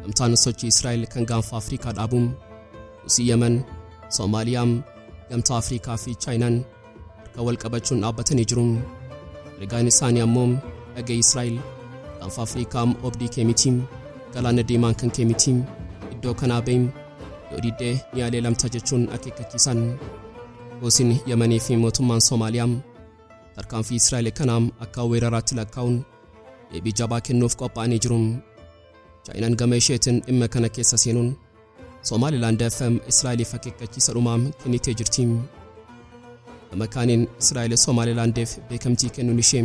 gamtaan sochii Israa'el kan Gaanfa Afriikaa dhaabuun Houthi Yemen, Somaaliyaa, Gamtaa Afriikaa fi Chaayinaan harka wal qabachuun dhaabbatanii jiru. Ragaan isaanii ammoo dhagaa Israa'el Gaanfa Afriikaa obdii keemitiin Galaana Diimaa kan keemitiin iddoo kanaa beem yoo didee ni aleelamta jechuun akeekkachiisan. Houthiin Yemenii fi mootummaan Somaaliyaa tarkaanfii Israa'el kanaam akka weeraraatti lakkaa'uun deebii jabaa kennuuf qophaa'anii jiru. Chaayinaan gama isheetiin dhimma kana keessa seenuun Somaliland FM Israa'eliif akeekkachiisa dhumaam kennitee jirti. Gama kaaniin Israa'el Somalilandeef beekamtii kennuun ishee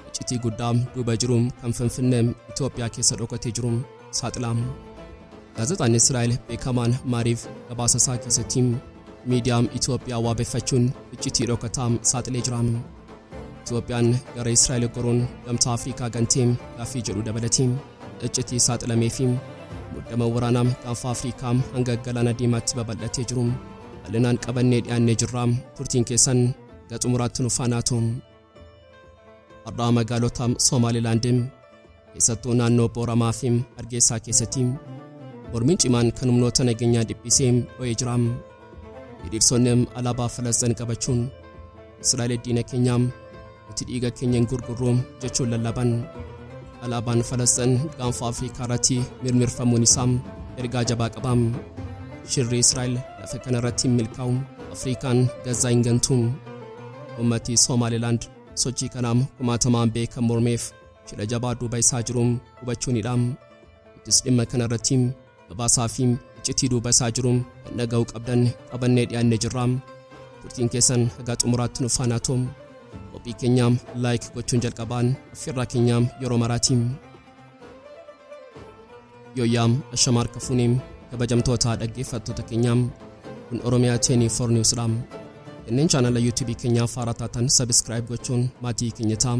iccitii guddaa duuba jiru kan Finfinnee Itiyoophiyaa keessa dhokatee jiru saaxilame. Gaazexaan Israa'el beekamaan Maariif gabaasa isaa keessatti miidiyaan Itiyoophiyaa waabeffachuun iccitii dhokataa saaxilee jira. Itiyoophiyaan gara Israa'el goruun Gamtaa Afriikaa gantee gaaffii jedhu dabalatee iccitii saaxilamee fi muddama waraanaa Gaanfa Afriikaa hanga Galaana Diimaatti babal'atee jiru bal'inaan qabannee dhiyaannee jirra. Turtiin keessan gaxumuraatti nu faanaatu. Har'a magaalota Somaliland keessattuu naannoo Oromiyaa fi Hargeysaa keessatti mormiin cimaan kan humnoota nageenyaa dhiphisee dho'ee jira. Hiriirtonni alaabaa Falastiin qabachuun Israa'el diina keenyaa nuti dhiiga keenyaan gurgurruu jechuun lallaban. Alaabaan Falastiin Gaanfa Afriikaa irratti mirmirfamuun isaa ergaa jabaa qaba. Shirri Israa'el lafa kana irratti milkaa'u Afrikaan Gazaa hin gantu. Uummatni Somaliland sochii kanaam kumaatamaan beekan mormeef shira jabaa duuba isaa jiru hubachuunidha. Nutis dhimma kana irratti gabaasaa fi iccitii duuba isaa jiru kan dhaga'uu qabdan qabannee dhiyaannee jirra. Turtiin keessan haga xumuraatti nu faanaatu. Qophii keenyaam like gochuun jalqabaan affeerraa keenyaam yeroo maraatiin. Yooyaam ashamaar kafuuneem kabajamtoota dhaggeeffattoota keenyaam kun Oromiyaa 24 Newsdha. Kanneen chaanala YouTube keenyaa haaraa taatan subscribe gochuun maatii keenya ta'aa.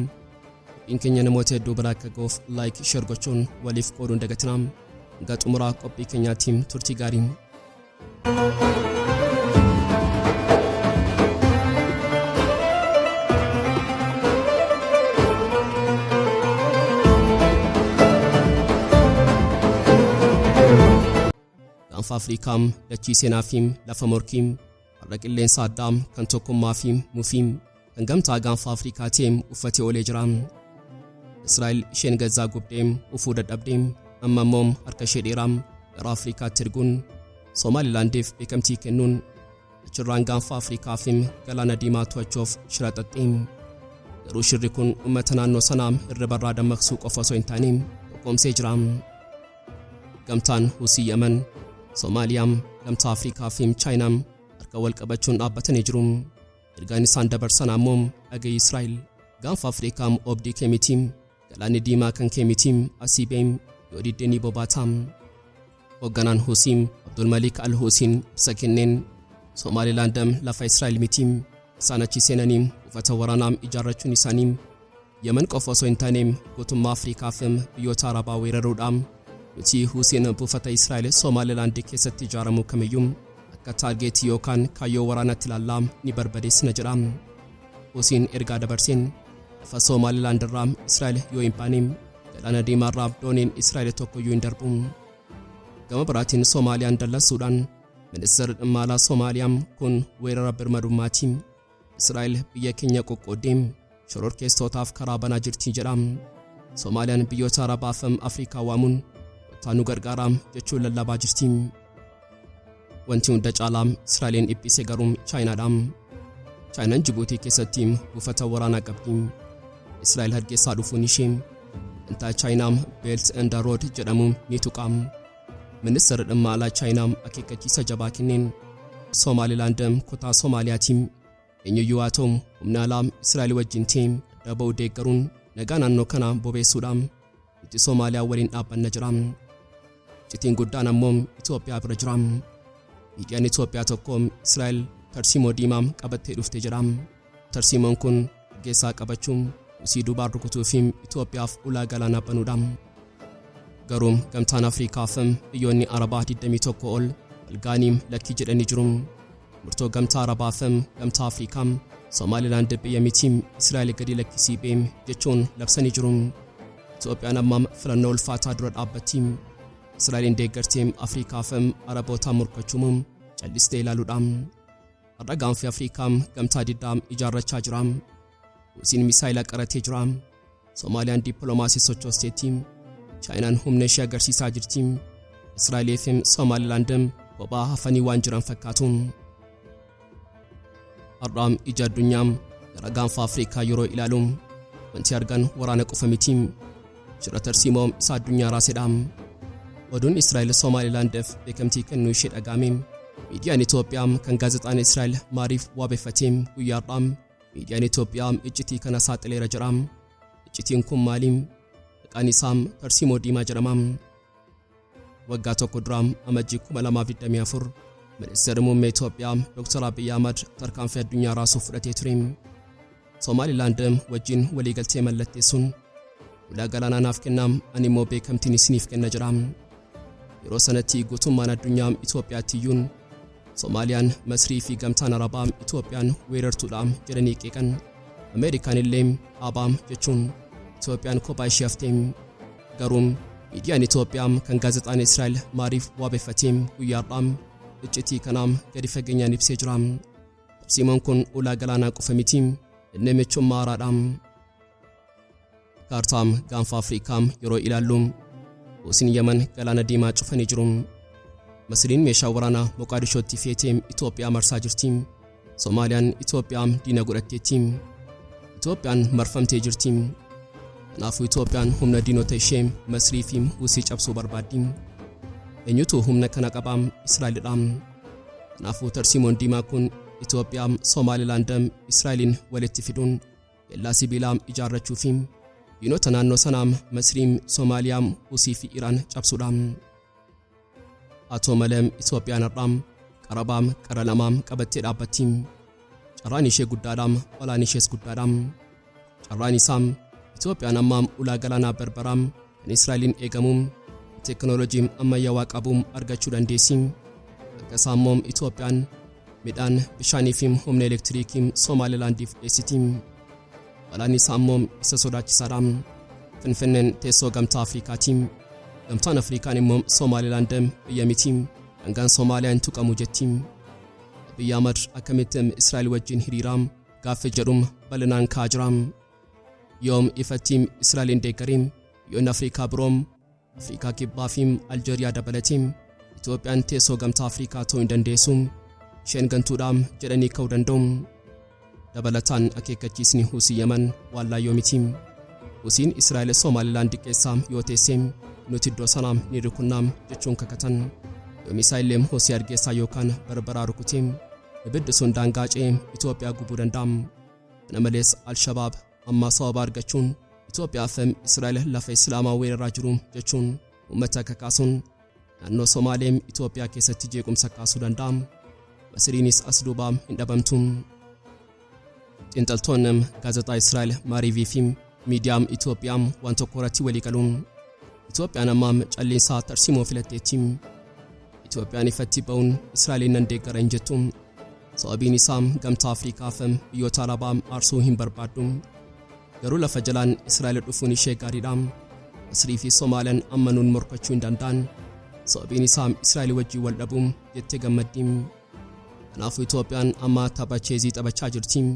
Qophiin keenya namoota hedduu bira akka ga'uuf like share gochuun waliif qooduun dagatinaa. Haga xumuraa qophii keenyaatiin turtii gaarii. Gaanfa Afriikaa dachii seenaa fi lafa morkii har'a qilleensa addaa kan tokkummaa fi mufii kan gamtaa Gaanfa Afriikaa ta'e uffatee oolee jira. Israa'el isheen Gazaa gubdee ufuu dadhabdee amma immoo harka ishee dheeraa gara Afriikaatti erguun Somalilandeef beekamtii kennuun achirraan Gaanfa Afriikaa fi Galaana Diimaa to'achuuf shira xaxxee. Garuu shirri kun uummata naannoo sanaa hirribarraa dammaqsuu qofa osoo hin taane tokkoomsee jira. Gamtaan Houthi Yemen, Somaaliyaa, Gamtaa Afriikaa fi Chaayinaan harka wal qabachuun dhaabbatanii jiru. Ergaan isaan dabarsan ammoo dhagaa Israa'el Gaanfa Afriikaa obdii keemitiin Galaanni Diimaa kan keemitiin asii beem yoo diddee ni bobaataa. Hoogganaan Houthi Abdulmalik al-Houthi ibsa kenneen Somaliland lafa Israa'el miti. Isaan achi seenanii uffata waraanaa ijaarrachuun isaanii Yemen qofa osoo hin taane guutummaa Afriikaa fi biyyoota Arabaa weeraruudhaan nuti Houtiin buufata Israa'el Somaliland keessatti ijaaramu kamiyyuu akka taargeetii yookaan kaayyoo waraanaatti ilaallaa ni barbadeessina jedha. Houtiin ergaa dabarseen lafa Somaliland irraa Israa'el yoo hin baane Galaana Diimaa irraa dooniin Israa'el tokkoyyuu hin darbu. Gama biraatiin Soomaaliyaan dallansuudhaan ministeerri dhimma alaa Soomaaliyaa kun weerara birmadummaati. Israa'el biyya keenya qoqqoodee shororkeessitootaaf karaa banaa jirti jedha. Soomaaliyaan biyyoota Arabaa fi Afriikaa waamuun taanu gargaaraa jechuun lallabaa jirti. Wanti hunda caalaa Israa'eliin dhiphisee garuu Chaayinaadha. Chaayinaan Jibuutii keessatti buufata waraanaa qabdi. Israa'el Hargeysaa dhufuun ishee intaa Chaayinaa Belt and Road jedhamu ni tuqa. Ministeerri dhimma alaa Chaayinaa akeekkachiisa jabaa kenneen Somaliland kutaa Soomaaliyaatiin eenyuyyuu haa ta'u humna alaa Israa'el wajjin ta'ee daba'uu deeggaruun nagaa naannoo kana bobeessuudhaan nuti Soomaaliyaa waliin dhaabbanna jira. Iccitiin guddaan ammoo Itoophiyaa bira jira. Miidiyaan Itoophiyaa tokko Israa'el tarsiimoo diimaa qabattee dhufte jedha. Tarsiimoon kun geessaa qabachuun usii duubaa rukutuu fi Itoophiyaaf ulaa galaanaa banuudha. Garuu Gamtaan Afriikaa fi biyyoonni Arabaa 21 ol walgaanii lakkii jedhanii jiru. Murtoo Gamtaa Arabaa fi Gamtaa Afriikaa Somaliland biyya miti Israa'el gadi lakkisii beem jechuun labsanii jiru. Itiyoophiyaan amma filannoo ulfaataa dura dhaabbatti. Israa'eliin deeggarteem Afriikaafim Araboota morkachuumum callistee ilaaluudhaan har'a Gaanfi Afriikaa gamtaa diddaam ijaarrachaa jiraam Huutiin misaayila qaratee jiraam Soomaaliyaan dippiloomaasii sochoosteetiin Chaayinaan humna ishee agarsiisaa jirtiin Israa'eliifim Somalilandem kophaa hafanii waan jiran fakkaatuun har'aam ija addunyaam gara Gaanfa Afriikaa yeroo ilaaluun wanti argan waraana qofa mitiin jira tarsiimoom isa addunyaa raasedhaam oduun Israa'el Somalilandeef beekamtii kennuu ishee dhagaameen miidiyaan Itoophiyaa kan gaazexaan Israa'el maariif waabeeffateem guyyaadhaam miidiyaan Itoophiyaa iccitii kana saaxileera jedhaam iccitiin kun maaliim maqaan isaam tarsiimoo diimaa jedhamaam waggaa tokko duraam amajjii 2024 ministeerri muummee Itoophiyaa Dr. Abiy Ahmad tarkaanfii addunyaa raasuuf fudhatee tureem Somaliland wajjin waliigaltee mallatteessuun ulaa galaanaanaaf kennaam ani immoo beekamtiin isiniif kenna jedhaam yeroo sanatti guutummaan addunyaa Itoophiyaattiyyuun Soomaaliyaan Masrii fi gamtaan Arabaa Itoophiyaan weerartuudhaam jedhanii qeeqan Ameerikaan illee dhaabaam jechuun Itoophiyaan kophaa ishee hafteem garuum miidiyaan Itoophiyaa kan gaazexaan Israa'el maariif waabeeffateem guyyaadhaam iccitii kanaam gadi fageenyaan ibsee jiraam tarsiimoon kun ulaa galaanaa qofa mitiin inni michummaa haaraadhaam kaartaam Gaanfa Afriikaa yeroo ilaalluun Huutiin Yemen Galaana Diimaa cufanii jiru Masriin meeshaa waraanaa Moqaadishootti feeteem Itoophiyaa marsaa jirtiin Soomaaliyaan Itoophiyaa diina godhatteettiin Itoophiyaan marfamtee jirtiin kanaafuu Itoophiyaan humna diinota ishee Masrii fi Huutii cabsuu barbaaddiin eenyutu humna kana qabaam Israa'elidhaam kanaafuu tarsiimoon diimaa kun Itoophiyaa Somalilandam Israa'eliin walitti fiduun kellaa sibiilaa ijaarrachuu fi diinota naannoo sanaam Masriim Soomaaliyaam Huutii fi Iraan cabsuudhaam Atoomalem Itoophiyaan har'aam qarabaam qara lamaam qabattee dhaabbattiin carraan ishee guddaadhaam olaan ishees guddaadhaam carraan isaam Itoophiyaan ammaam ulaa galaanaa barbaraam kan Israa'eliin eegamuum teknooloojiin ammayyaawaa qabuum argachuu dandeessiim akka saammoom Itoophiyaan midhaan bishaanii fi humna elektiriikii Somaalilaandiif dhiyeessitiim balaan isaammoom isa sodaachisaadhaam Finfinneen teessoo Gamtaa Afriikaatiin Gamtaan Afriikaan immoo Somalilandem biyya mitiim hangaan Soomaaliyaan tuqamu jettiim Abiy Ahmad akkamittiin Israa'el wajjin hiriiraam gaaffii jedhum bal'inaan ka'aa jiraam yoom ifattiim Israa'eliin deeggariim biyyoonni Afriikaa biroom Afriikaa kibbaa fi Aljeeriyaa dabalatiin Itoophiyaan teessoo Gamtaa Afriikaa ta'uu hin dandeessuum isheen gantuudhaam jedhanii ka'uu danda'uum dabalataan akeekkachiisni Huutii Yemen waallaayyoo mitiim Huutiin Israa'el Somaliland keessaa yoo teesseem nuti iddoo sanaam ni rukunnaam jechuun kakatan yoo misaayillee Huutii argeessaa yookaan barbaraa rukuteem ibiddi sun daangaa ce'ee Itoophiyaa gubuu danda'am kana malees Al-Shabaab amma sababa argachuun Itoophiyaa fi Israa'el lafa Islaamaa weeraraa jiru jechuun uummata kakaasuun naannoo Somaaleem Itoophiyaa keessatti jeequmsa kaasuu danda'am Masriinis as duubaam hin dhabamtuun xiinxaltoonni gaazexaa Israa'el maariivii fi miidiyaam Itoophiyaam waan tokko irratti walii galuun Itoophiyaan ammaam calliinsaa tarsiimoo filatteettiim Itoophiyaan ifatti ba'uun Israa'eliin nan deeggara hin jettuun sababiin isaam Gamtaa Afriikaa fi biyyoota Arabaa aarsuu hin barbaaddu garuu lafa jalaan Israa'el dhufuun ishee gaariidhaam Masrii fi Soomaaliyaan amma nuun morkachuu hin danda'an sababiin isaam Israa'el wajjin wal dhabuun jettee gammaddiim kanaafuu Itoophiyaan amma tapha cheezii taphachaa jirtiim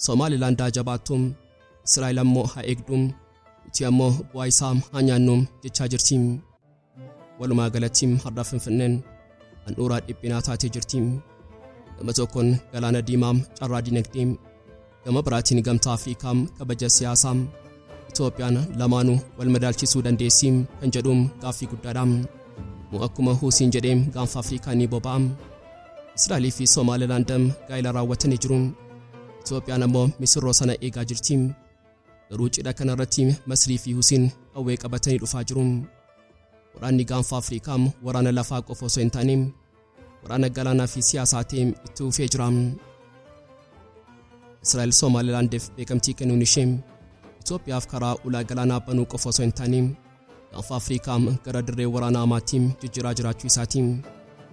Soomalilaandaa jabaattuum Israa'el ammoo haa eegduum nuti ammoo bu'aa isaam haa nyaannuum jechaa jirtiim walumaa galattiim har'a Finfinneen handhuuraa dhiphinaa taatee jirtiim gama tokkoon Galaana Diimaam carraa dinagdeem gama biraatiin Gamtaa Afriikaa kabaja siyaasaam Itoophiyaan lamaanuu wal madaalchisuu dandeessiim kan jedhuum gaaffii guddaadhaam moo akkuma Huutiin jedheem Gaanfa Afriikaa ni boba'am Israa'el fi Somalilandam gaa'ila raawwatanii jiruun Itoophiyaan ammoo misirroo sana eegaa jirtiim garuu cidha kanarratti Masrii fi Huutiin qawwee qabatanii dhufaa jiruun waraanni Gaanfa Afriikaa waraana lafaa qofa osoo hin taane waraana galaanaa fi siyaasaatiin itti fufee jiraam Israa'el Somalilandeef beekamtii kennuun ishee Itoophiyaaf karaa ulaa galaanaa banuu qofa osoo hin taane Gaanfa Afriikaa gara dirree waraanaa amaatiin jijjiiraa jiraachuu isaatiin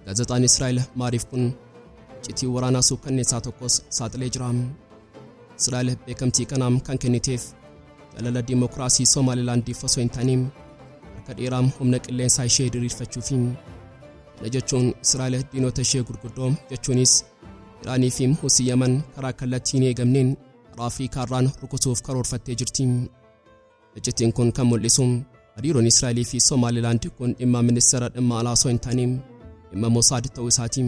gaazexaan Israa'el maariif kun iccitii waraanaa suukkanneessaa tokkos saaxilee jiraam Israa'el beekamtii kanaam kan kenniteef jaalala dimokiraasii Somalilandiif osoo hin taane akka dheeraam humna qilleensaa ishee diriirfachuufi. Kana jechuun Israa'el diinota ishee gurguddoo jechuunis Iraanii fi Huutii Yaman karaa kallattiin eegamneen karaa Afriikaa irraan rukutuuf karoorfattee jirti. Iccitiin kun kan mul'isu hariiroon Israa'elii fi Somaliland kun dhimma ministeera dhimma alaa osoo hin taane dhimma Mosaad ta'uu isaati.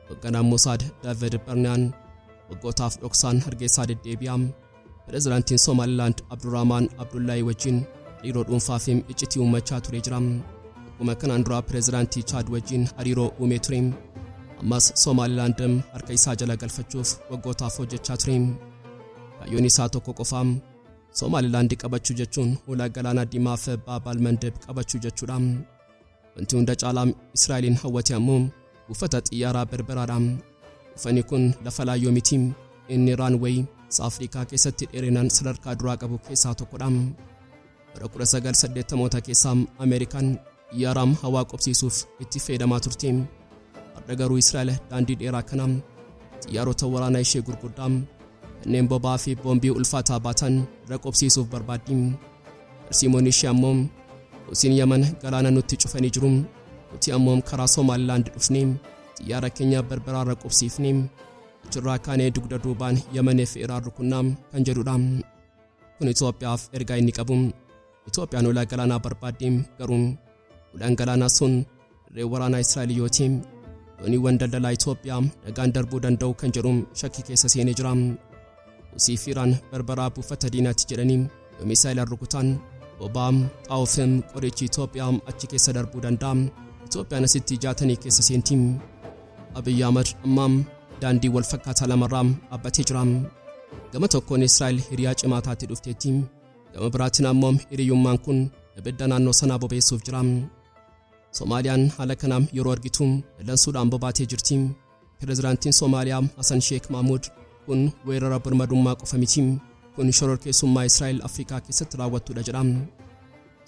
Hoogganaan Mosaad David Barnaan waggootaaf dhoksaan Hargeysaa deddeebi'aa pireezidaantiin Somaliland Abdurrahmaan Abdullaahi wajjin hariiroo dhuunfaa fi iccitii uumachaa ture jira. Akkuma kanaan dura pireezidaantii Chaad wajjin hariiroo uumee ture. Ammas Somaliland harka isaa jala galfachuuf waggootaaf hojjechaa ture. Kaayyoon isaa tokko qofa. Somaliland qabachuu jechuun ulaa Galaana Diimaa fi Baabal Mandeb qabachuu jechuudha. Wanti hunda caalaa Israa'eliin hawwate ammoo buufata xiyyaaraa Berberaadha. Uffanni kun lafa laayyoo miti. Inni raanweey Afriikaa keessatti dheerinaan sadarkaa duraa qabu keessaa tokkodha. Bara 1980 keessaa Ameerikaan xiyyaaraan hawaa qobsiisuuf itti fayyadamaa turte. Har'a garuu Israa'el daandii dheeraa kana xiyyaarota waraanaa ishee gurguddaa kanneen boba'aa fi boombii ulfaataa baatan irra qobsiisuuf barbaaddi. Tarsiimoonni ishee ammoo Huutiin Yaman galaana nutti cufanii jiru. Nuti ammoo karaa Somaliland dhufnee xiyyaara keenya Berberaa irra qobsiifnee achirraa kaanee dugda duubaan Yamaniif Iraan rukunnaa kan jedhudha. Kun Itoophiyaaf ergaa inni qabu. Itoophiyaan ulaa galaanaa barbaadde garuu ulaan galaanaa sun dirree waraanaa Israa'eliyooti. Dooniiwwan daldalaa Itoophiyaa nagaan darbuu danda'u kan jedhu shakkii keessa seenee jira. Huutii fi Iraan Berberaa buufata diinaatti jedhanii yoo misaa'ila rukutan boba'aa xaa'oo fi qorichi Itoophiyaa achi keessa darbuu danda'a. Itoophiyaan asitti jaatanii keessa seenti. Abiy Ahmed ammaa daandii wal fakkaataa lamarraa dhaabbatee jira. Gama tokkoon Israa'el hiriyaa cimaa taatee dhufteetti. Gama biraatiin ammoo hiriyyummaan kun ibidda naannoo sanaa bobeessuuf jira. Soomaaliyaan haala kanaan yeroo argitu dallansuudhaan bobaatee jirti. Pireezidaantiin Soomaaliyaa Hassan Sheikh Mahmud kun weerara birmadummaa qofa miti. Kun shororkeessummaa Israa'el Afriikaa keessatti raawwattudha jedha.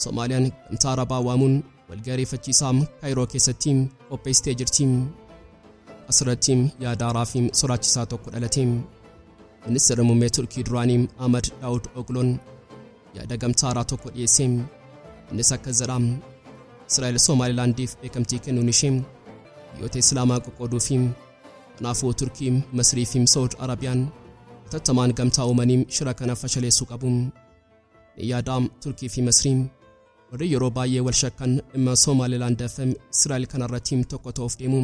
Soomaaliyaan gamtaa Arabaa waamuun walgaariifachiisaa Kaayiroo keessatti qopheessitee jirti. Asirratti yaada haaraa fi sodaachisaa tokko dhalate. Ministeerri muummee Turkii duraanii Ahmed Daawud Ogloon yaada gamtaa haaraa tokko dhiyeesse. Innis akkas jedha. Israa'el Somalilandiif beekamtii kennuun ishee biyyoota Islaamaa qoqqooduu fi kanaafuu Turkii, Masrii fi Saawud Arabiyaan tattamaan gamtaa uumanii shira kana fashaleessuu qabu. Yaada Turkii fi Masrii warri yeroo baay'ee wal shakkan dhimma Somaliland fi Israa'el kanarratti tokko ta'uuf deemu.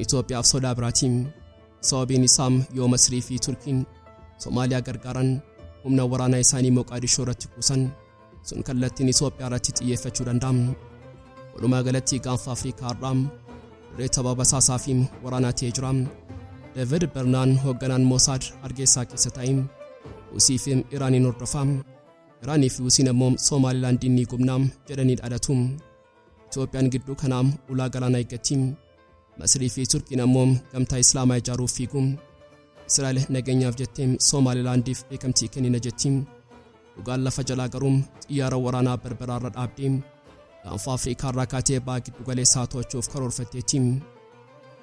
Itoophiyaaf sodaa biraatiin sababiin isaa yoo Masrii fi Turkiin Soomaaliyaa gargaaran humna waraanaa isaanii Moqaadishoo irratti kuusan sun kallattiin Itoophiyaa irratti xiyyeeffachuu danda'a. Walumaa galatti Gaanfa Afriikaa Har'a dirree tapha basaasaa fi waraanaa ta'ee jira. David Barnaan hoogganaan Mosaad Hargeysaa keessa taa'ee Huutii fi Iraaniin hordofaa. Iraanii fi Huutiin ammoo Somalilandiin ni gubnaa jedhanii dhaadatu. Itoophiyaan gidduu kanaa ulaa galaanaa eeggatti. Masrii fi Turkiin ammoo gamtaa Islaamaa ijaaruuf fiigu. Israa'el nageenyaaf jettee Somalilandiif beekamtii kennina jetti. Dhugaan lafa jalaa garuu xiyyaara waraanaa Berberaa irra dhaabdee Gaanfa Afriikaa irraa kaatee ba'a giddu galeessaa to'achuuf karoorfatteetti.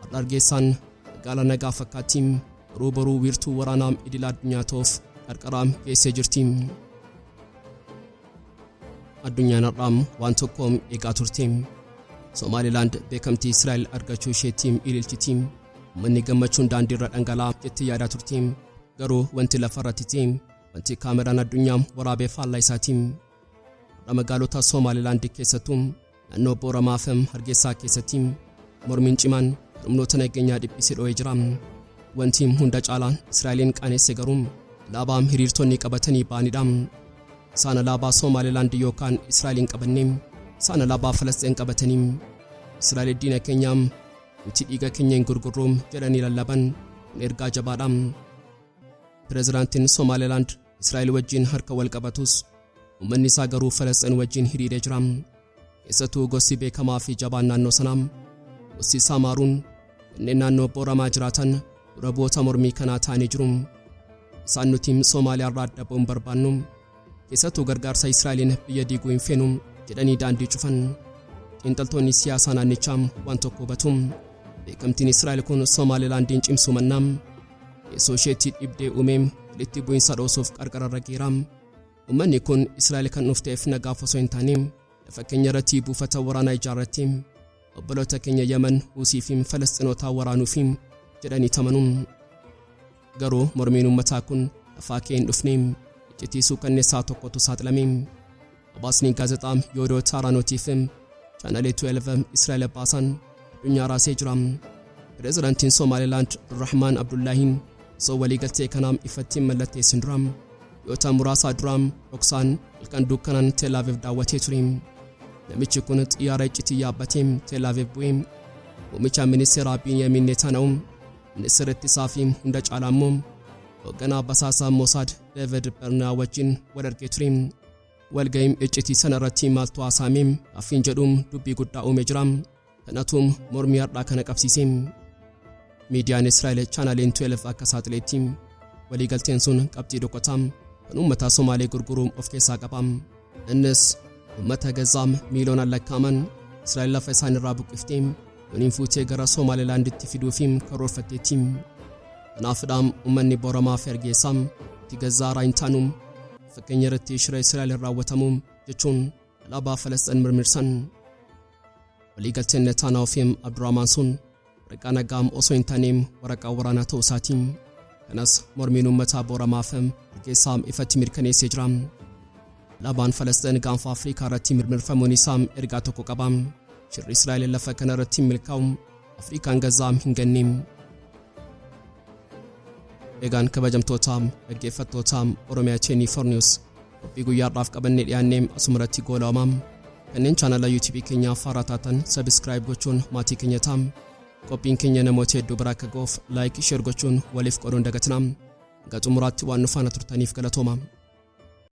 Har'a Hargeysaan magaalaa nagaa fakkaatti boruu wiirtuu waraanaa idil addunyaa ta'uuf qarqara geessee jirti. Addunyaan har'a waan tokko eegaa turte. Somaliland beekamtii Israa'el argachuu isheetti ililchiti. Manni gammachuun daandii irra dhangala'aa jettee yaadaa turte. Garuu wanti lafa irratti ta'e wanti kaameraan addunyaa waraabee faallaa isaati. Har'a magaalota Somaliland keessattuu naannoo Oromiyaa fi Hargeysaa keessatti mormiin cimaan humnoota nageenyaa dhiphisee dho'ee jira. Wanti hunda caalaan Israa'eliin qaaneesse garuu alaabaa hiriirtonni qabatanii ba'anidha. Isaan alaabaa Somaliland yookaan Israa'eliin qabannee isaan alaabaa Falastiin qabatanii Israa'el diina keenyaa nuti dhiiga keenya hin gurgurru jedhanii lallaban ergaa jabaadha. Pireezidaantiin Somaliland Israa'el wajjin harka wal qabatus uummanni isaa garuu Falastiin wajjin hiriiree jira. Keessattuu gosti beekamaa fi jabaan naannoo sanaa gosti Saamaaruun kanneen naannoo Oromiyaa jiraatan dura bu'oota mormii kanaa ta'anii jiru. Isaan nuti Somaaliyaa irraa adda ba'uun barbaannu keessattuu gargaarsa Israa'eliin biyya diiguu hin feenu jedhanii daandii cufan. Xiinxaltoonni siyaasaa naannichaa waan tokko hubatu. Beekamtiin Israa'el kun Somalilandiin cimsuu mannaa keessoo isheetti dhibdee uumee walitti bu'iinsa dhoosuuf qarqara irra geera. Uummanni kun Israa'el kan dhufteef nagaaf osoo hin taane lafa keenya irratti buufata waraanaa ijaarrattee obboloota keenya Yemen Huusii fi Falasxinoota waraanuuf jedhanii tamanuun garuu mormiin uummataa kun lafaa kee hin dhufne iccitii suukanneessaa tokkotu saaxilame. Abaasni gaazexaa Yoodoo Taaraanootiif chaanalee 12 Israa'el baasan addunyaa raasee jira. Pireezidaantiin Somaliland Abdurrahmaan Abdullaahiin osoo waliigaltee kanaam ifatti mallatteessin dura yoota muraasaa duraam dhoksaan halkan dukkanaan Tel Aviv daawwatee ture. Namichi kun xiyyaara iccitii yaabbatee Tel Aviv bu'ee muummicha ministeeraa Binyamin Netanyahu ministeera ittisaa fi hunda caalaa immoo hoogganaa basaasaa Mossad David Bernaa wajjin wal argee ture. Walga'iin iccitii sana irratti maaltu haasa'ame afaan jedhuun dubbii guddaa uume jira. Kanatuum mormii Har'aa kana qabsiise. Miidiyaan Israa'el chaanaleen 12 akka saaxileetti waliigalteen sun qabxii dhokataa kan uummata Somaalee gurguruun of keessaa qaba. Innis uummata gazaam miiliyoonaan lakkaa'aman Israa'el lafa isaan irraa buqqiftee waliin fuutee gara Somalilanditti fiduuf karoorfatteetti. Kanaafidhaam uummanni Oromaa fi Hargeysaa itti gazaa hin taanuun fakkeenya irratti shira Israa'el raawwatamu jechuun alaabaa Falasxin mirmirsan. Waliigalteen Netanyahu fi Abdurrahmaan sun waraqaa nagaam osoo hin taaneem waraqaa waraanaa ta'uu isaatiin kanas mormiin uummataa Oromaa fi Hargeysaa ifatti mirkaneessee jira. Alaabaan Falasxin Gaanfa Afriikaa irratti mirmirfamuun isaa ergaa tokko qaba. Shirri Israa'el lafa kana irratti milkaa'u Afrikaan gazaa hin ganneem. Egaan kabajamtoota dhaggeeffattoota Oromiyaa Cheenii Fornius qophii guyyaadhaaf qabannee dhiyaanneem asumarratti goolawama. Kanneen chaanala YouTube keenyaa faaraa taatan subscribe gochuun maatii keenya ta'aa. Qophiin keenya namoota hedduu bira akka ga'uuf like share gochuun waliif qooduun dagatinaa. Xumuraatti waan nu faana turtaniif galatooma.